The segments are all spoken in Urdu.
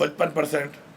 55%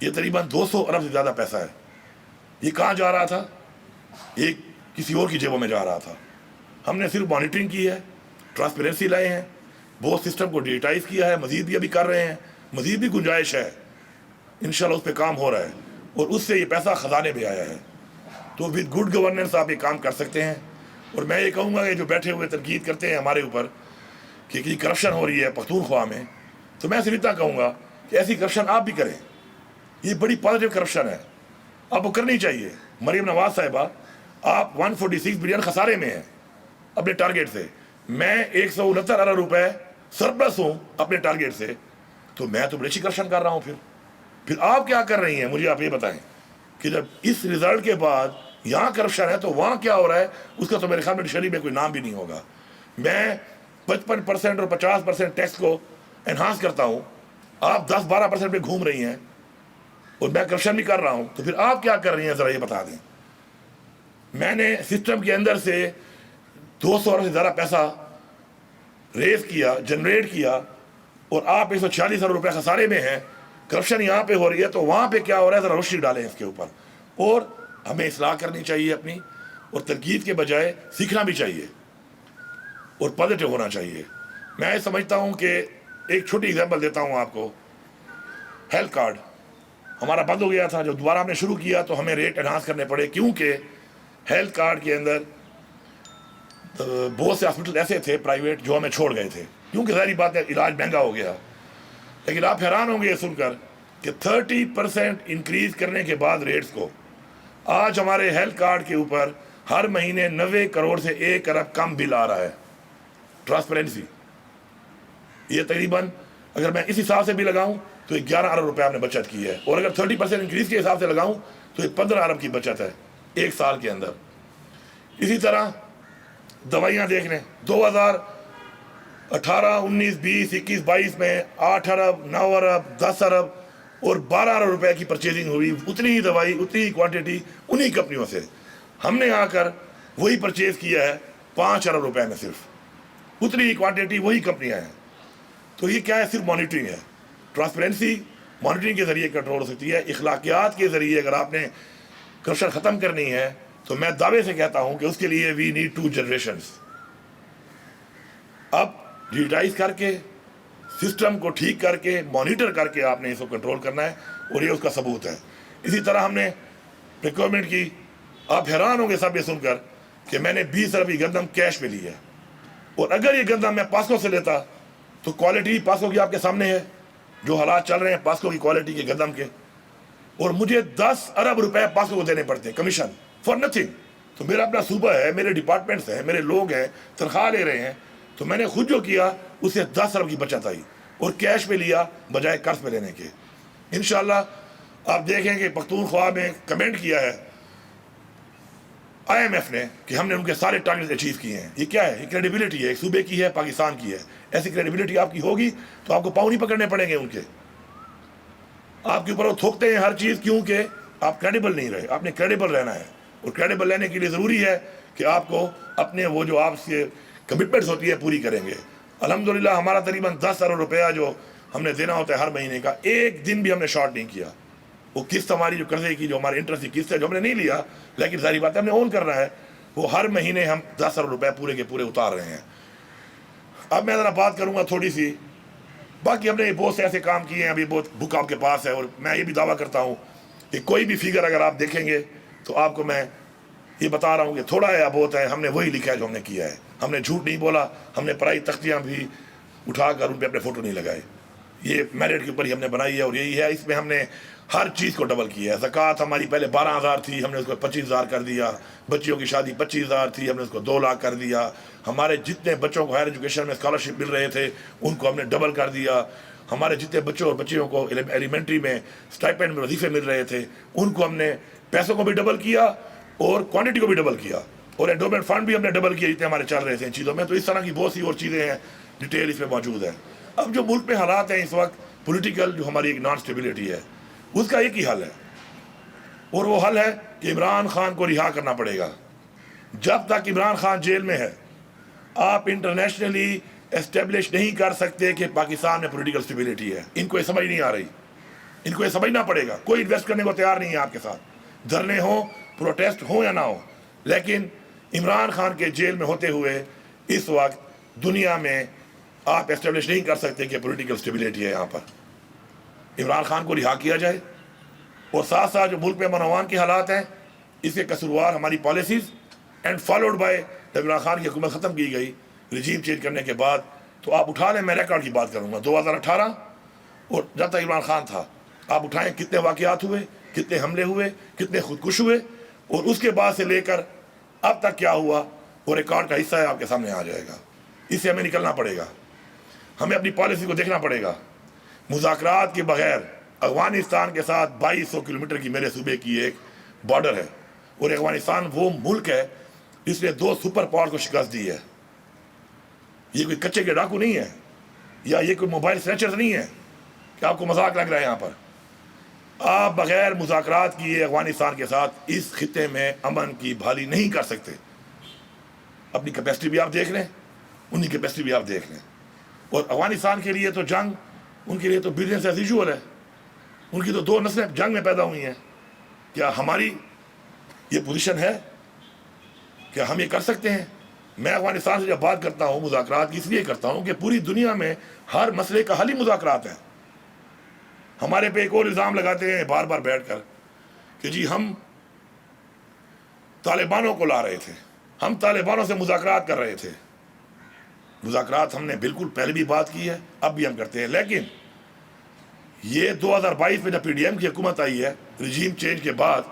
یہ تقریباً 200 ارب سے زیادہ پیسہ ہے. یہ کہاں جا رہا تھا؟ یہ کسی اور کی جیبوں میں جا رہا تھا. ہم نے صرف مانیٹرنگ کی ہے, ٹرانسپیرنسی لائے ہیں, بہت سسٹم کو ڈیجیٹائز کیا ہے, مزید بھی ابھی کر رہے ہیں, مزید بھی گنجائش ہے, انشاءاللہ اس پہ کام ہو رہا ہے, اور اس سے یہ پیسہ خزانے میں آیا ہے. تو ود گڈ گورننس آپ یہ کام کر سکتے ہیں. اور میں یہ کہوں گا کہ جو بیٹھے ہوئے تنقید کرتے ہیں ہمارے اوپر کہ کرپشن ہو رہی ہے پختونخوا میں, تو میں صرف اتنا کہوں گا کہ ایسی کرپشن آپ بھی کریں. یہ بڑی پازیٹیو کرپشن ہے, آپ کو کرنی چاہیے. مریم نواز صاحبہ, آپ 146 بلین خسارے میں ہیں اپنے ٹارگیٹ سے, میں 169 ارب روپے سرپلس ہوں اپنے ٹارگیٹ سے, تو میں تو بڑی اچھی کرپشن کر رہا ہوں. پھر آپ کیا کر رہی ہیں, مجھے آپ یہ بتائیں کہ جب اس رزلٹ کے بعد یہاں کرپشن ہے تو وہاں کیا ہو رہا ہے, اس کا تو میرے خیال میں ڈکشنری میں کوئی نام بھی نہیں ہوگا. میں 55% اور 50% ٹیکس کو انہانس کرتا ہوں, آپ 10-12% پہ گھوم رہی ہیں, اور میں کرپشن بھی کر رہا ہوں. تو پھر آپ کیا کر رہی ہیں, ذرا یہ بتا دیں. میں نے سسٹم کے اندر سے 200 ارب سے زیادہ پیسہ ریز کیا, جنریٹ کیا, اور آپ 146 ارب روپے خسارے میں ہیں. کرپشن یہاں پہ ہو رہی ہے, تو وہاں پہ کیا ہو رہا ہے, ذرا روشنی ڈالیں اس کے اوپر. اور ہمیں اصلاح کرنی چاہیے اپنی, اور تنقید کے بجائے سیکھنا بھی چاہیے, اور پازیٹیو ہونا چاہیے. میں سمجھتا ہوں کہ ایک چھوٹی ایگزامپل دیتا ہوں آپ کو. ہیلتھ کارڈ ہمارا بند ہو گیا تھا, جب دوبارہ ہم نے شروع کیا تو ہمیں ریٹ انہانس کرنے پڑے, کیونکہ ہیلتھ کارڈ کے اندر بہت سے ہاسپٹل ایسے تھے پرائیویٹ جو ہمیں چھوڑ گئے تھے, کیونکہ ظاہری بات ہے علاج مہنگا ہو گیا. لیکن آپ حیران ہوں گے یہ سن کر کہ 30% انکریز کرنے کے بعد ریٹس کو, آج ہمارے ہیلتھ کارڈ کے اوپر ہر مہینے 90 کروڑ سے 1 ارب کم بل آ رہا ہے. ٹرانسپیرنسی, یہ تقریباً اگر میں اس حساب سے بھی لگاؤں تو 11 ارب روپے آپ نے بچت کی ہے, اور اگر 30% انکریز کے حساب سے لگاؤں تو یہ 15 ارب کی بچت ہے ایک سال کے اندر. اسی طرح دوائیاں دیکھ لیں, 2018, 19, 20, 21, 22 میں 8 ارب, 9 ارب, 10 ارب اور 12 ارب روپے کی پرچیزنگ ہوئی. اتنی ہی دوائی, اتنی ہی کوانٹٹی انہی کمپنیوں سے. ہم نے آ کر وہی پرچیز کیا ہے 5 ارب روپے میں, صرف اتنی ہی کوانٹٹی, وہی کمپنیاں ہیں. تو یہ کیا ہے, صرف مانیٹرنگ ہے. ٹرانسپیرنسی مانیٹرنگ کے ذریعے کنٹرول ہو سکتی ہے. اخلاقیات کے ذریعے اگر آپ نے کرپشن ختم کرنی ہے تو میں دعوے سے کہتا ہوں کہ اس کے لیے وی نیڈ 2 جنریشنز. اب ڈیجیٹائز کر کے, سسٹم کو ٹھیک کر کے, مانیٹر کر کے آپ نے اس کو کنٹرول کرنا ہے, اور یہ اس کا ثبوت ہے. اسی طرح ہم نے پریکیورمنٹ کی. آپ حیران ہوں گے سب یہ سن کر کہ میں نے 20 ارب کی گندم کیش میں لی ہے, اور اگر یہ گندم میں پاسکو سے لیتا تو کوالٹی پاسکو کی آپ کے سامنے ہے, جو حالات چل رہے ہیں پاسکو کی کوالٹی کے گندم کے, اور مجھے 10 ارب روپے پاسکو کو دینے پڑتے ہیں کمیشن فار نتھنگ. تو میرا اپنا صوبہ ہے, میرے ڈپارٹمنٹس ہیں, میرے لوگ ہیں, تنخواہ لے رہے ہیں. تو میں نے خود جو کیا اس سے 10 ارب کی بچت آئی, اور کیش پہ لیا بجائے قرض پہ لینے کے. انشاءاللہ آپ دیکھیں کہ پختونخوا میں کمنٹ کیا ہے IMF نے کہ ہم نے ان کے سارے ٹارگیٹ اچیو کیے ہیں. یہ کیا ہے, یہ کریڈیبلٹی ہے, ایک صوبے کی ہے, پاکستان کی ہے. ایسی کریڈیبلٹی آپ کی ہوگی تو آپ کو پاؤں نہیں پکڑنے پڑیں گے ان کے, آپ کے اوپر وہ تھوکتے ہیں ہر چیز, کیونکہ آپ کریڈیبل نہیں رہے. آپ نے کریڈیبل رہنا ہے, اور کریڈیبل رہنے کے لیے ضروری ہے کہ آپ کو اپنے وہ جو آپ سے کمٹمنٹس ہوتی ہے پوری کریں گے. الحمدللہ ہمارا تقریباً 10 ارب روپیہ جو ہم نے دینا ہوتا ہے ہر مہینے کا, ایک دن بھی ہم نے شارٹ نہیں کیا. وہ قسط ہماری جو قرضے کی, جو ہماری انٹرسٹ کی قسط ہے, جو ہم نے نہیں لیا, لیکن ظاہری بات ہے ہم نے اون کرنا ہے, وہ ہر مہینے ہم 10 ارب روپے پورے کے پورے اتار رہے ہیں. اب میں ذرا بات کروں گا تھوڑی سی, باقی ہم نے بہت سے ایسے کام کیے ہیں, ابھی بہت بک آپ کے پاس ہے, اور میں یہ بھی دعویٰ کرتا ہوں کہ کوئی بھی فگر اگر آپ دیکھیں گے تو آپ کو میں یہ بتا رہا ہوں کہ تھوڑا ہے یا بہت ہے, ہم نے وہی لکھا ہے جو ہم نے کیا ہے. ہم نے جھوٹ نہیں بولا, ہم نے پرائی تختیاں بھی اٹھا کر ان پہ اپنے فوٹو نہیں لگائے. یہ میرٹ کے اوپر ہی ہم نے بنائی ہے, اور یہی ہے. اس میں ہم نے ہر چیز کو ڈبل کیا ہے. زکوٰۃ ہماری پہلے 12,000 تھی, ہم نے اس کو 25,000 کر دیا. بچیوں کی شادی 25,000 تھی, ہم نے اس کو 2 لاکھ کر دیا. ہمارے جتنے بچوں کو ہائر ایجوکیشن میں اسکالرشپ مل رہے تھے ان کو ہم نے ڈبل کر دیا. ہمارے جتنے بچوں اور بچیوں کو ایلیمنٹری میں اسٹائپینڈ میں وظیفے مل رہے تھے ان کو ہم نے پیسوں کو بھی ڈبل کیا اور کوانٹٹی کو بھی ڈبل کیا, اور انڈومنٹ فنڈ بھی ہم نے ڈبل کیا جتنے ہمارے چل رہے تھے ان چیزوں میں. تو اس طرح کی بہت سی اور چیزیں ہیں, ڈیٹیل اس میں موجود ہے. اب جو ملک میں حالات ہیں اس وقت, پولیٹیکل جو ہماری ایک نان اسٹیبلٹی ہے, اس کا ایک ہی حل ہے, اور وہ حل ہے کہ عمران خان کو رہا کرنا پڑے گا. جب تک عمران خان جیل میں ہے آپ انٹرنیشنلی اسٹیبلش نہیں کر سکتے کہ پاکستان میں پولیٹیکل اسٹیبلٹی ہے. ان کو یہ سمجھ نہیں آ رہی. ان کو یہ سمجھنا پڑے گا. کوئی انویسٹ کرنے کو تیار نہیں ہے آپ کے ساتھ, دھرنے ہوں, پروٹیسٹ ہوں یا نہ ہو. لیکن عمران خان کے جیل میں ہوتے ہوئے اس وقت دنیا میں آپ اسٹیبلش نہیں کر سکتے کہ پولیٹیکل اسٹیبلٹی ہے یہاں پر. عمران خان کو رہا کیا جائے, اور ساتھ ساتھ جو ملک میں امن و امان کے حالات ہیں اس کے قصوروار ہماری پالیسیز, اینڈ فالوڈ بائی جب عمران خان کی حکومت ختم کی گئی رجیم چینج کرنے کے بعد, تو آپ اٹھا لیں, میں ریکارڈ کی بات کروں گا 2018 اور جب تک عمران خان تھا, آپ اٹھائیں کتنے واقعات ہوئے, کتنے حملے ہوئے, کتنے خودکش ہوئے, اور اس کے بعد سے لے کر اب تک کیا ہوا, وہ ریکارڈ کا حصہ ہے, آپ کے سامنے آ جائے گا. اس سے ہمیں نکلنا پڑے گا, ہمیں اپنی پالیسی کو دیکھنا پڑے گا. مذاکرات کے بغیر افغانستان کے ساتھ 2200 کلومیٹر کی میرے صوبے کی ایک بارڈر ہے, اور افغانستان وہ ملک ہے جس نے 2 سپر پاور کو شکست دی ہے. یہ کوئی کچے کے ڈاکو نہیں ہے, یا یہ کوئی موبائل سنیچر نہیں ہے کہ آپ کو مذاق لگ رہا ہے. یہاں پر آپ بغیر مذاکرات کیے افغانستان کے ساتھ اس خطے میں امن کی بحالی نہیں کر سکتے. اپنی کیپیسٹی بھی آپ دیکھ لیں, ان کی کیپیسٹی بھی آپ دیکھ لیں. اور افغانستان کے لیے تو جنگ, ان کے لیے تو بزنس ایز یوزول ہے. ان کی تو 2 نسلیں جنگ میں پیدا ہوئی ہیں. کیا ہماری یہ پوزیشن ہے, کیا ہم یہ کر سکتے ہیں؟ میں افغانستان سے جب بات کرتا ہوں مذاکرات کی, اس لیے کرتا ہوں کہ پوری دنیا میں ہر مسئلے کا حل ہی مذاکرات ہے. ہمارے پہ ایک اور الزام لگاتے ہیں بار بار بیٹھ کر کہ جی ہم طالبانوں کو لا رہے تھے, ہم طالبانوں سے مذاکرات کر رہے تھے. مذاکرات ہم نے بالکل پہلے بھی بات کی ہے, اب بھی ہم کرتے ہیں. لیکن یہ 2022 میں جب پی ڈی ایم کی حکومت آئی ہے رجیم چینج کے بعد,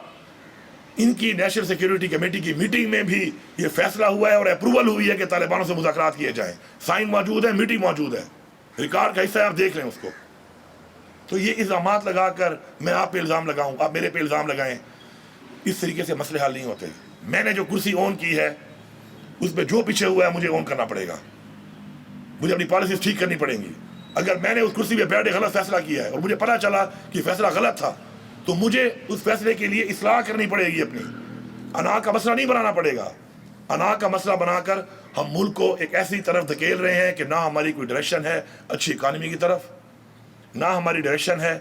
ان کی نیشنل سیکیورٹی کمیٹی کی میٹنگ میں بھی یہ فیصلہ ہوا ہے اور اپروول ہوئی ہے کہ طالبانوں سے مذاکرات کیے جائیں. سائن موجود ہے, میٹنگ موجود ہے, ریکارڈ کا حصہ ہے, آپ دیکھ لیں اس کو. تو یہ الزامات لگا کر میں آپ پہ الزام لگاؤں, آپ میرے پہ الزام لگائیں, اس طریقے سے مسئلے حل نہیں ہوتے. میں نے جو کرسی اون کی ہے اس پہ جو پیچھے ہوا ہے مجھے اون کرنا پڑے گا, مجھے اپنی پالیسیز ٹھیک کرنی پڑیں گی. اگر میں نے اس کرسی پہ بیٹھ کے غلط فیصلہ کیا ہے اور مجھے پتہ چلا کہ فیصلہ غلط تھا, تو مجھے اس فیصلے کے لیے اصلاح کرنی پڑے گی. اپنی انا کا مسئلہ نہیں بنانا پڑے گا. انا کا مسئلہ بنا کر ہم ملک کو ایک ایسی طرف دھکیل رہے ہیں کہ نہ ہماری کوئی ڈائریکشن ہے اچھی اکانومی کی طرف, نہ ہماری ڈائریکشن ہے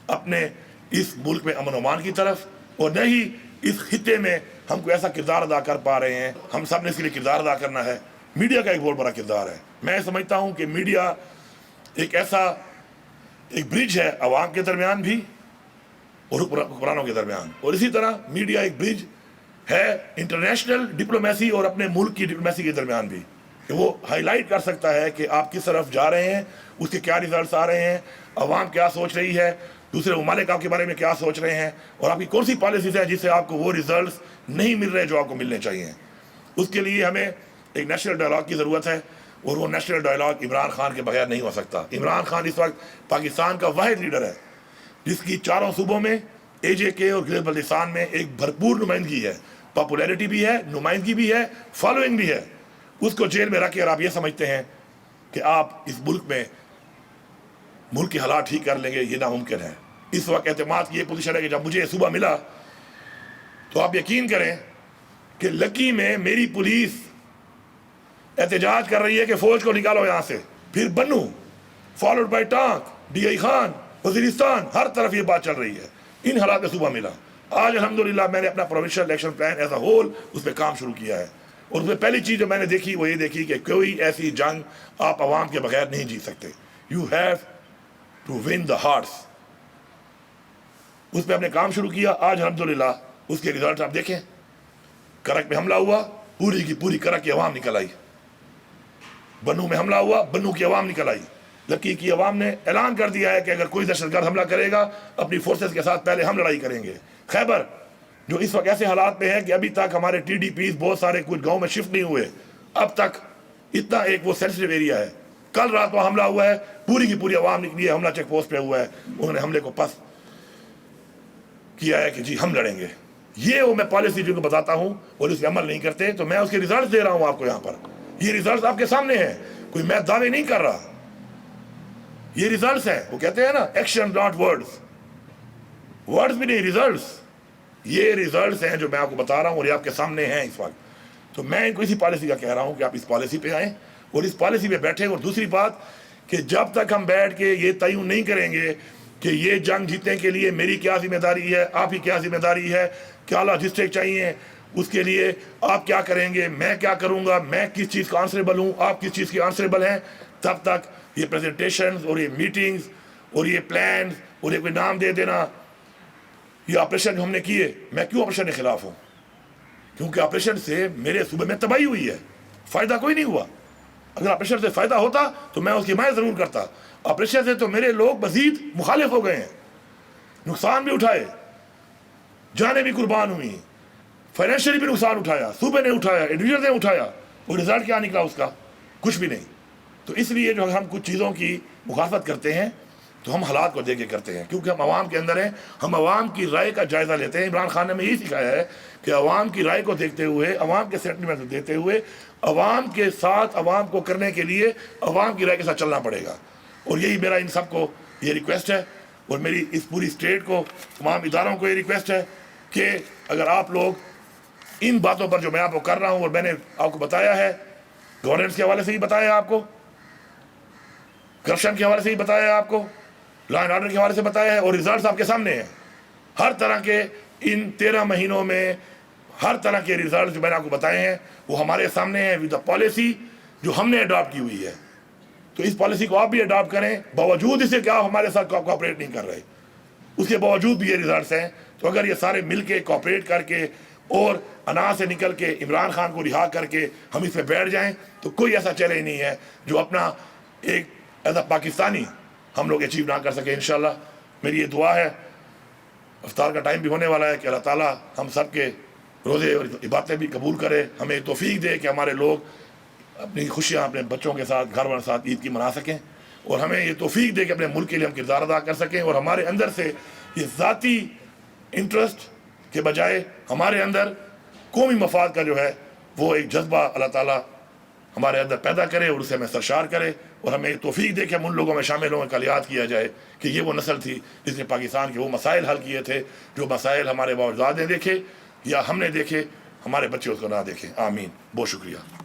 اپنے اس ملک میں امن و امان کی طرف, اور نہ ہی اس خطے میں ہم کوئی ایسا کردار ادا کر پا رہے ہیں. ہم سب نے اس کے لیے کردار ادا کرنا ہے. میڈیا کا ایک بہت بڑا کردار ہے. میں سمجھتا ہوں کہ میڈیا ایک برج ہے عوام کے درمیان بھی اور حکمرانوں کے درمیان, اور اسی طرح میڈیا ایک برج ہے انٹرنیشنل ڈپلومیسی اور اپنے ملک کی ڈپلومیسی کے درمیان بھی, کہ وہ ہائی لائٹ کر سکتا ہے کہ آپ کس طرف جا رہے ہیں, اس کے کیا ریزلٹس آ رہے ہیں, عوام کیا سوچ رہی ہے, دوسرے ممالک آپ کے بارے میں کیا سوچ رہے ہیں, اور آپ کی کون سی پالیسیز ہیں جس سے آپ کو وہ ریزلٹس نہیں مل رہے جو آپ کو ملنے چاہیے. اس کے لیے ہمیں ایک نیشنل ڈائلاگ کی ضرورت ہے, اور وہ نیشنل ڈائلاگ عمران خان کے بغیر نہیں ہو سکتا. عمران خان اس وقت پاکستان کا واحد لیڈر ہے جس کی 4 صوبوں میں اے جے کے اور گلگت بلتستان میں ایک بھرپور نمائندگی ہے, پاپولیرٹی بھی ہے, نمائندگی بھی ہے, فالوئنگ بھی ہے. اس کو جیل میں رکھ کے اور آپ یہ سمجھتے ہیں کہ آپ اس ملک میں ملک کے حالات ٹھیک کر لیں گے, یہ ناممکن ہے. اس وقت اعتماد کی یہ پوزیشن ہے کہ جب مجھے یہ صوبہ ملا تو آپ یقین کریں کہ لکی میں میری پولیس احتجاج کر رہی ہے کہ فوج کو نکالو یہاں سے, پھر Bannu followed by Tank, D I Khan, Waziristan, ہر طرف یہ بات چل رہی ہے. ان حالات میں صوبہ ملا. آج الحمدللہ میں نے اپنا provincial election plan as a whole اس پہ کام شروع کیا ہے, اور اس میں پہلی چیز جو میں نے دیکھی وہ یہ دیکھی کہ کوئی ایسی جنگ آپ عوام کے بغیر نہیں جیت سکتے. You have to win the hearts. اس پہ ہم نے کام شروع کیا. آج الحمدللہ اس کے ریزلٹ آپ دیکھیں. کرک میں حملہ ہوا, پوری کی پوری کرک کی عوام نکل آئی. بنو میں حملہ ہوا, بنو کی عوام نکل آئی. لکی کی عوام نے اعلان کر دیا ہے کہ اگر کوئی دہشت گرد حملہ کرے گا اپنی فورسز کے ساتھ پہلے ہم لڑائی کریں گے. خیبر جو اس وقت ایسے حالات میں ہے کہ ابھی تک ہمارے ٹی ڈی پیز بہت سارے کچھ گاؤں میں شفٹ نہیں ہوئے, اب تک اتنا ایک وہ سینسٹیو ایریا ہے. کل رات کو حملہ ہوا ہے, پوری کی پوری عوام نکلی ہے, حملہ چیک پوسٹ پہ ہوا ہے, انہوں نے حملے کو پس کیا ہے کہ جی ہم لڑیں گے. یہ وہ میں پالیسی جن کو بتاتا ہوں اور اس پہ عمل نہیں کرتے, تو میں اس کے ریزلٹس دے رہا ہوں آپ کو. یہاں پر یہ ریزلٹس آپ کے سامنے ہیں, کوئی میں دعوے نہیں کر رہا, یہ ریزلٹس ہیں. وہ کہتے ہیں نا ایکشن ناٹ ورڈز, ورڈز بھی نہیں, ریزلٹس. یہ ریزلٹس ہیں جو میں آپ کو بتا رہا ہوں اور یہ آپ کے سامنے ہیں اس وقت. تو میں ان کو اسی پالیسی کا کہہ رہا ہوں کہ آپ اس پالیسی پہ آئیں اور اس پالیسی پہ بیٹھیں. اور دوسری بات کہ جب تک ہم بیٹھ کے یہ تعین نہیں کریں گے کہ یہ جنگ جیتنے کے لیے میری کیا ذمہ داری ہے, آپ کی کیا ذمہ داری ہے, کیا لاجسٹک چاہیے, اس کے لیے آپ کیا کریں گے, میں کیا کروں گا, میں کس چیز کا آنسریبل ہوں, آپ کس چیز کے آنسریبل ہیں. تب تک یہ پریزنٹیشنز اور یہ میٹنگز اور یہ پلانز اور یہ کوئی نام دے دینا, یہ آپریشن جو ہم نے کیے, میں کیوں آپریشن کے خلاف ہوں؟ کیونکہ آپریشن سے میرے صوبے میں تباہی ہوئی ہے, فائدہ کوئی نہیں ہوا. اگر آپریشن سے فائدہ ہوتا تو میں اس کی حمایت ضرور کرتا. آپریشن سے تو میرے لوگ مزید مخالف ہو گئے ہیں, نقصان بھی اٹھائے, جانیں بھی قربان ہوئی, فائنینشلی بھی نقصان اٹھایا, صوبے نے اٹھایا, انڈیویجل نے اٹھایا, اور رزلٹ کیا نکلا اس کا؟ کچھ بھی نہیں. تو اس لیے جو ہم کچھ چیزوں کی مخالفت کرتے ہیں تو ہم حالات کو دیکھ کے کرتے ہیں, کیونکہ ہم عوام کے اندر ہیں, ہم عوام کی رائے کا جائزہ لیتے ہیں. عمران خان نے ہمیں یہی سکھایا ہے کہ عوام کی رائے کو دیکھتے ہوئے, عوام کے سینٹیمنٹ دیتے ہوئے, عوام کے ساتھ عوام کو کرنے کے لیے عوام کی رائے کے ساتھ چلنا پڑے گا. اور یہی میرا ان سب کو یہ ریکویسٹ ہے, اور میری اس پوری اسٹیٹ کو, تمام اداروں کو یہ ریکویسٹ ہے کہ اگر آپ لوگ ان باتوں پر جو میں آپ کو کر رہا ہوں, اور میں نے آپ کو بتایا ہے, گورننس کے حوالے سے ہی بتایا ہے آپ کو, کرپشن کے حوالے سے ہی بتایا ہے آپ کو, لا اینڈ آرڈر کے حوالے سے بتایا ہے, اور ریزلٹس آپ کے سامنے ہیں. ہر طرح کے ان 13 مہینوں میں ہر طرح کے ریزلٹس جو میں نے آپ کو بتائے ہیں وہ ہمارے سامنے ہیں, ود دا پالیسی جو ہم نے اڈاپٹ کی ہوئی ہے. تو اس پالیسی کو آپ بھی اڈاپٹ کریں, باوجود اسے کہ آپ ہمارے ساتھ کوآپریٹ نہیں کر رہے, اس کے باوجود بھی یہ ریزلٹس ہیں. تو اگر یہ سارے مل کے کوآپریٹ کر کے اور انا سے نکل کے عمران خان کو رہا کر کے ہم اس پہ بیٹھ جائیں تو کوئی ایسا چیلنج نہیں ہے جو اپنا ایک ایز اے پاکستانی ہم لوگ اچیو نہ کر سکیں. انشاءاللہ میری یہ دعا ہے, افطار کا ٹائم بھی ہونے والا ہے, کہ اللہ تعالیٰ ہم سب کے روزے اور عبادتیں بھی قبول کرے, ہمیں توفیق دے کہ ہمارے لوگ اپنی خوشیاں اپنے بچوں کے ساتھ, گھر والوں کے ساتھ عید کی منا سکیں, اور ہمیں یہ توفیق دے کہ اپنے ملک کے لیے ہم کردار ادا کر سکیں, اور ہمارے اندر سے یہ ذاتی انٹرسٹ کے بجائے ہمارے اندر قومی مفاد کا جو ہے وہ ایک جذبہ اللہ تعالیٰ ہمارے اندر پیدا کرے اور اسے ہمیں سرشار کرے, اور ہمیں توفیق دے کہ ہم ان لوگوں میں شامل ہوں, کل یاد کیا جائے کہ یہ وہ نسل تھی جس نے پاکستان کے وہ مسائل حل کیے تھے جو مسائل ہمارے باوجداد نے دیکھے یا ہم نے دیکھے, ہمارے بچے اس کو نہ دیکھیں. آمین. بہت شکریہ.